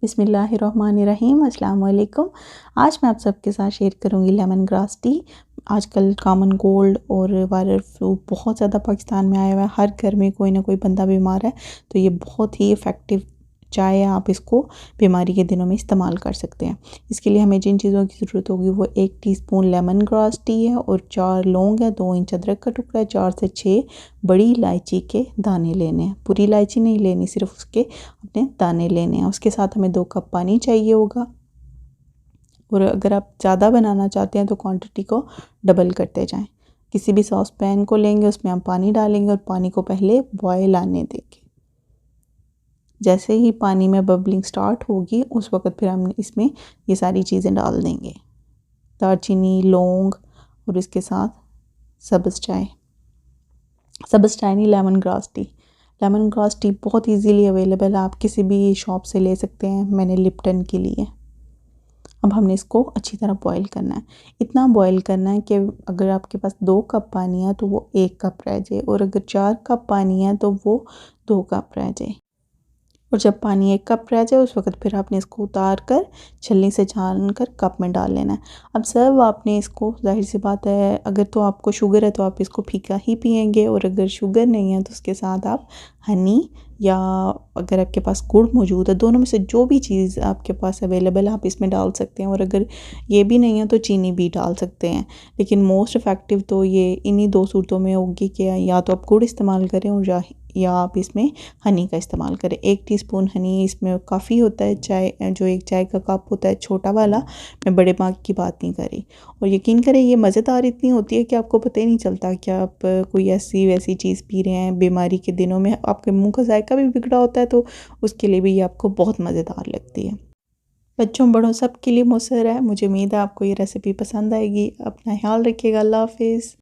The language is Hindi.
बिस्मिल्लाहिर्रहमानिर्रहीम, अस्सलाम वालेकुम। आज मैं आप सबके साथ शेयर करूंगी लेमन ग्रास टी। आजकल कॉमन कोल्ड और वायरल फ्लू बहुत ज़्यादा पाकिस्तान में आया हुआ है। हर घर में कोई ना कोई बंदा बीमार है, तो ये बहुत ही इफ़ेक्टिव चाय है। आप इसको बीमारी के दिनों में इस्तेमाल कर सकते हैं। इसके लिए हमें जिन चीज़ों की ज़रूरत होगी वो 1 टीस्पून लेमन ग्रास टी है और 4 लौंग है, 2 इंच अदरक का टुकड़ा है, 4 से 6 बड़ी इलायची के दाने लेने हैं। पूरी इलायची नहीं लेनी, सिर्फ उसके अपने दाने लेने हैं। उसके साथ हमें 2 कप पानी चाहिए होगा। और अगर आप ज़्यादा बनाना चाहते हैं तो क्वांटिटी को डबल करते जाएं। किसी भी सॉस पैन को लेंगे, उसमें हम पानी डालेंगे और पानी को पहले बॉयल आने देंगे। जैसे ही पानी में बबलिंग स्टार्ट होगी उस वक्त फिर हम इसमें ये सारी चीज़ें डाल देंगे, दालचीनी, लौंग और इसके साथ सब्ज़ चाय नहीं, lemon grass tea. Lemon grass tea बहुत इजीली अवेलेबल है, आप किसी भी शॉप से ले सकते हैं। मैंने लिप्टन की ली है। अब हमने इसको अच्छी तरह बॉईल करना है। इतना बॉईल करना है कि अगर आपके पास 2 कप पानी है तो वो 1 कप रह जाए, और अगर 4 कप पानी है तो वो 2 कप रह जाए। और जब पानी 1 कप रह जाए उस वक्त फिर आपने इसको उतार कर छलनी से छान कर कप में डाल लेना है। अब सर्व आपने इसको, जाहिर सी बात है, अगर तो आपको शुगर है तो आप इसको फीका ही पियेंगे, और अगर शुगर नहीं है तो उसके साथ आप हनी या अगर आपके पास गुड़ मौजूद है, दोनों में से जो भी चीज़ आपके पास अवेलेबल है आप इसमें डाल सकते हैं। और अगर ये भी नहीं है तो चीनी भी डाल सकते हैं। लेकिन मोस्ट इफ़ेक्टिव तो ये इन्हीं 2 सूरतों में होगी कि या तो आप गुड़ इस्तेमाल करें और या आप इसमें हनी का इस्तेमाल करें। 1 टीस्पून हनी इसमें काफ़ी होता है। चाय जो एक चाय का कप होता है छोटा वाला, मैं बड़े मग की बात नहीं कर रही। और यकीन करें ये मज़ेदार इतनी होती है कि आपको पता ही नहीं चलता कि आप कोई ऐसी वैसी चीज़ पी रहे हैं। बीमारी के दिनों में आपके मुंह का जायका भी बिगड़ा होता है तो उसके लिए भी ये आपको बहुत मज़ेदार लगती है। बच्चों बड़ों सब के लिए मुयस्सर है। मुझे उम्मीद है आपको ये रेसिपी पसंद आएगी। अपना ख्याल रखिएगा। अल्लाह हाफिज़।